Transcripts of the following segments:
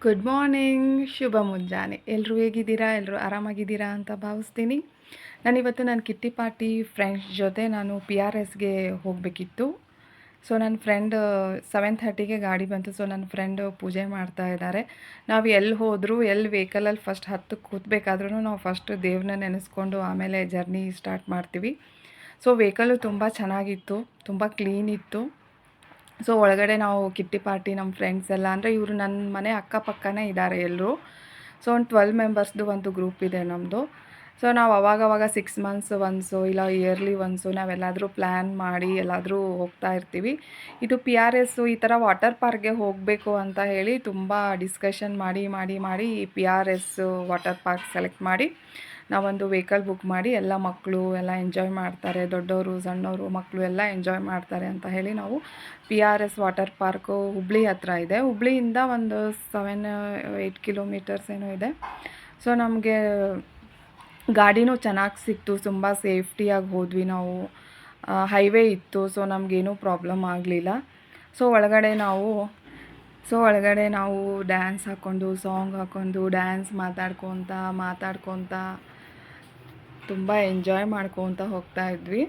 Good morning, ಶುಭ ಮುಂಜಾನೆ. ಎಲ್ಲರೂ ಹೇಗಿದ್ದೀರಾ? ಎಲ್ಲರೂ ಆರಾಮಾಗಿದ್ದೀರಾ ಅಂತ ಭಾವಿಸ್ತೀನಿ. ನಾನಿವತ್ತು ನನ್ನ ಕಿಟ್ಟಿ ಪಾರ್ಟಿ ಫ್ರೆಂಡ್ಸ್ ಜೊತೆ ನಾನು PRSಗೆ ಹೋಗಬೇಕಿತ್ತು. ಸೊ ನನ್ನ ಫ್ರೆಂಡ್ 7:30ಗೆ ಗಾಡಿ ಬಂತು. ಸೊ ನನ್ನ ಫ್ರೆಂಡು ಪೂಜೆ ಮಾಡ್ತಾ ಇದ್ದಾರೆ. ನಾವು ಎಲ್ಲಿ ಹೋದರೂ ಎಲ್ಲಿ ವೆಹಿಕಲಲ್ಲಿ ಫಸ್ಟ್ ಹತ್ತು ಕೂತ್ಬೇಕಾದ್ರೂ ನಾವು ಫಸ್ಟ್ ದೇವ್ರನ್ನ ನೆನೆಸ್ಕೊಂಡು ಆಮೇಲೆ ಜರ್ನಿ ಸ್ಟಾರ್ಟ್ ಮಾಡ್ತೀವಿ. ಸೊ ವೆಹಿಕಲ್ಲು ತುಂಬ ಚೆನ್ನಾಗಿತ್ತು, ತುಂಬ ಕ್ಲೀನ್ ಇತ್ತು. ಸೊ ಒಳಗಡೆ ನಾವು ಕಿಟ್ಟಿ ಪಾರ್ಟಿ ನಮ್ಮ ಫ್ರೆಂಡ್ಸ್ ಎಲ್ಲ ಅಂದರೆ ಇವರು ನನ್ನ ಮನೆ ಅಕ್ಕಪಕ್ಕನೇ ಇದ್ದಾರೆ ಎಲ್ಲರೂ. ಸೊ ಒಂದು 12 ಮೆಂಬರ್ಸ್ದು ಒಂದು ಗ್ರೂಪ್ ಇದೆ ನಮ್ಮದು. ಸೊ ನಾವು ಅವಾಗವಾಗ 6 ಮಂತ್ಸ್ ಒನ್ಸು ಇಲ್ಲ ಇಯರ್ಲಿ ಒನ್ಸು ನಾವೆಲ್ಲಾದರೂ ಪ್ಲ್ಯಾನ್ ಮಾಡಿ ಎಲ್ಲಾದರೂ ಹೋಗ್ತಾ ಇರ್ತೀವಿ. ಇದು PRS ಈ ಥರ ವಾಟರ್ ಪಾರ್ಕ್ಗೆ ಹೋಗಬೇಕು ಅಂತ ಹೇಳಿ ತುಂಬ ಡಿಸ್ಕಷನ್ ಮಾಡಿ ಈ PRS ವಾಟರ್ ಪಾರ್ಕ್ ಸೆಲೆಕ್ಟ್ ಮಾಡಿ ನಾವೊಂದು ವೆಹಿಕಲ್ ಬುಕ್ ಮಾಡಿ ಎಲ್ಲ ಮಕ್ಕಳು ಎಲ್ಲ ಎಂಜಾಯ್ ಮಾಡ್ತಾರೆ, ದೊಡ್ಡವರು ಸಣ್ಣವರು ಮಕ್ಕಳು ಎಲ್ಲ ಎಂಜಾಯ್ ಮಾಡ್ತಾರೆ ಅಂತ ಹೇಳಿ ನಾವು PRS ವಾಟರ್ ಪಾರ್ಕು ಹುಬ್ಳಿ ಹತ್ರ ಇದೆ. ಹುಬ್ಳಿಯಿಂದ ಒಂದು 7-8 ಕಿಲೋಮೀಟರ್ಸ್ ಏನೋ ಇದೆ. ಸೊ ನಮಗೆ ಗಾಡಿನೂ ಚೆನ್ನಾಗಿ ಸಿಕ್ತು, ತುಂಬ ಸೇಫ್ಟಿಯಾಗಿ ಹೋದ್ವಿ ನಾವು. ಹೈವೇ ಇತ್ತು, ಸೊ ನಮಗೇನೂ ಪ್ರಾಬ್ಲಮ್ ಆಗಲಿಲ್ಲ. ಸೊ ಒಳಗಡೆ ನಾವು ಡ್ಯಾನ್ಸ್ ಹಾಕ್ಕೊಂಡು ಸಾಂಗ್ ಹಾಕ್ಕೊಂಡು ಡ್ಯಾನ್ಸ್ ಮಾತಾಡ್ಕೊತ ತುಂಬ ಎಂಜಾಯ್ ಮಾಡ್ಕೊತ ಹೋಗ್ತಾ ಇದ್ವಿ.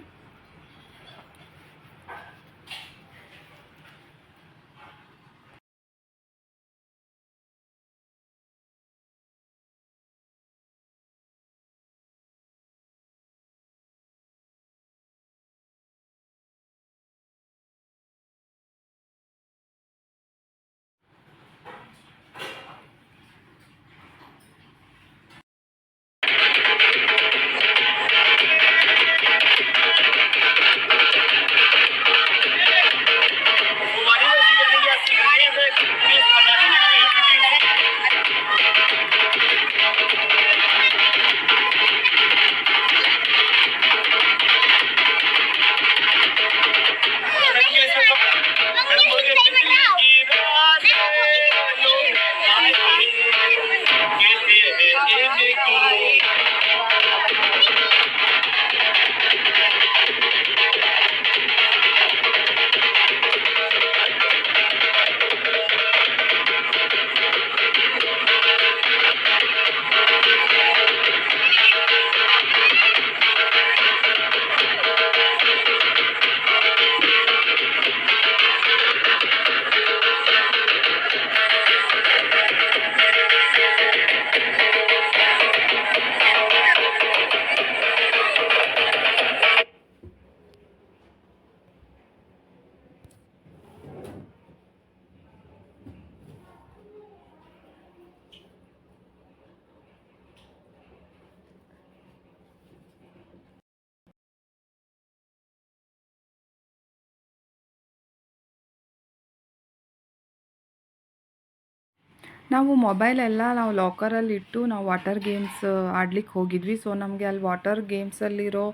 ನಾವು ಮೊಬೈಲೆಲ್ಲ ನಾವು ಲಾಕರಲ್ಲಿಟ್ಟು ನಾವು ವಾಟರ್ ಗೇಮ್ಸ್ ಆಡ್ಲಿಕ್ಕೆ ಹೋಗಿದ್ವಿ. ಸೊ ನಮಗೆ ಅಲ್ಲಿ ವಾಟರ್ ಗೇಮ್ಸಲ್ಲಿರೋ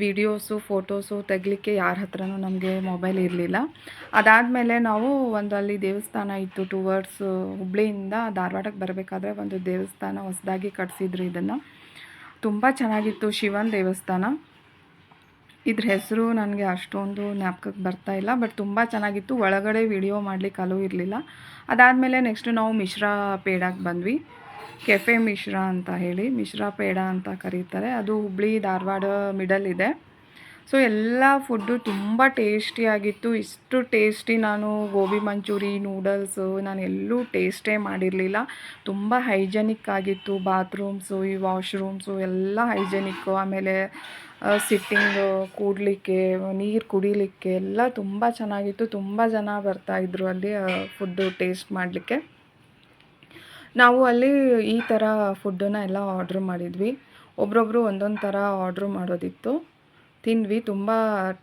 ವೀಡಿಯೋಸು ಫೋಟೋಸು ತೆಗಿಲಿಕ್ಕೆ ಯಾರ ಹತ್ರನೂ ನಮಗೆ ಮೊಬೈಲ್ ಇರಲಿಲ್ಲ. ಅದಾದಮೇಲೆ ನಾವು ಅಲ್ಲಿ ದೇವಸ್ಥಾನ ಇತ್ತು ಟುವರ್ಡ್ಸ್ ಹುಬ್ಳಿಯಿಂದ ಧಾರವಾಡಕ್ಕೆ ಬರಬೇಕಾದ್ರೆ ಒಂದು ದೇವಸ್ಥಾನ ಹೊಸದಾಗಿ ಕಟ್ಸಿದ್ರು. ಇದನ್ನು ತುಂಬ ಚೆನ್ನಾಗಿತ್ತು, ಶಿವನ ದೇವಸ್ಥಾನ. ಇದ್ರ ಹೆಸರು ನನಗೆ ಅಷ್ಟೊಂದು ಜ್ಞಾಪಕಕ್ಕೆ ಬರ್ತಾ ಇಲ್ಲ, ಬಟ್ ತುಂಬ ಚೆನ್ನಾಗಿತ್ತು. ಒಳಗಡೆ ವಿಡಿಯೋ ಮಾಡಲಿಕ್ಕೆ ಅಲೋ ಇರಲಿಲ್ಲ. ಅದಾದಮೇಲೆ ನೆಕ್ಸ್ಟು ನಾವು ಮಿಶ್ರಾ ಪೇಡಾಗೆ ಬಂದ್ವಿ. ಕೆಫೆ ಮಿಶ್ರಾ ಅಂತ ಹೇಳಿ, ಮಿಶ್ರಾ ಪೇಡ ಅಂತ ಕರೀತಾರೆ. ಅದು ಹುಬ್ಳಿ ಧಾರವಾಡ ಮಿಡಲ್ ಇದೆ. ಸೊ ಎಲ್ಲ ಫುಡ್ಡು ತುಂಬ ಟೇಸ್ಟಿಯಾಗಿತ್ತು. ಇಷ್ಟು ಟೇಸ್ಟಿ ನಾನು ಗೋಬಿ ಮಂಚೂರಿ ನೂಡಲ್ಸು ನಾನು ಎಲ್ಲೂ ಟೇಸ್ಟೇ ಮಾಡಿರಲಿಲ್ಲ. ತುಂಬ ಹೈಜೆನಿಕ್ ಆಗಿತ್ತು. ಬಾತ್ರೂಮ್ಸು ಈ ವಾಶ್ರೂಮ್ಸು ಎಲ್ಲ ಹೈಜೆನಿಕ್ಕು. ಆಮೇಲೆ ಸಿಟ್ಟಿಂಗು, ಕೂಡಲಿಕ್ಕೆ, ನೀರು ಕುಡಿಲಿಕ್ಕೆ ಎಲ್ಲ ತುಂಬ ಚೆನ್ನಾಗಿತ್ತು. ತುಂಬ ಜನ ಬರ್ತಾಯಿದ್ರು ಅಲ್ಲಿ ಫುಡ್ಡು ಟೇಸ್ಟ್ ಮಾಡಲಿಕ್ಕೆ. ನಾವು ಅಲ್ಲಿ ಈ ಥರ ಫುಡ್ಡನ್ನು ಎಲ್ಲ ಆರ್ಡ್ರ್ ಮಾಡಿದ್ವಿ. ಒಬ್ರೊಬ್ಬರು ಒಂದೊಂದು ಥರ ಆರ್ಡ್ರ್ ಮಾಡೋದಿತ್ತು. ತಿಂದ್ವಿ, ತುಂಬ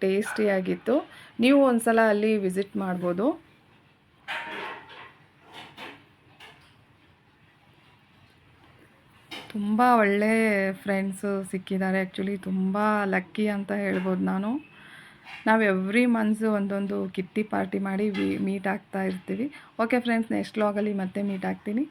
ಟೇಸ್ಟಿಯಾಗಿತ್ತು. ನೀವು ಒಂದು ಸಲ ಅಲ್ಲಿ ವಿಸಿಟ್ ಮಾಡ್ಬೋದು. ತುಂಬ ಒಳ್ಳೆ ಫ್ರೆಂಡ್ಸು ಸಿಕ್ಕಿದ್ದಾರೆ. ಆ್ಯಕ್ಚುಲಿ ತುಂಬ ಲಕ್ಕಿ ಅಂತ ಹೇಳ್ಬೋದು ನಾನು. ನಾವು ಎವ್ರಿ ಮಂತ್ಸು ಒಂದೊಂದು ಕಿಟ್ಟಿ ಪಾರ್ಟಿ ಮಾಡಿ ಮೀಟ್ ಆಗ್ತಾ ಇರ್ತೀವಿ. ಓಕೆ ಫ್ರೆಂಡ್ಸ್, ನೆಕ್ಸ್ಟ್ ವ್ಲಾಗಲ್ಲಿ ಮತ್ತೆ ಮೀಟ್ ಆಗ್ತೀನಿ.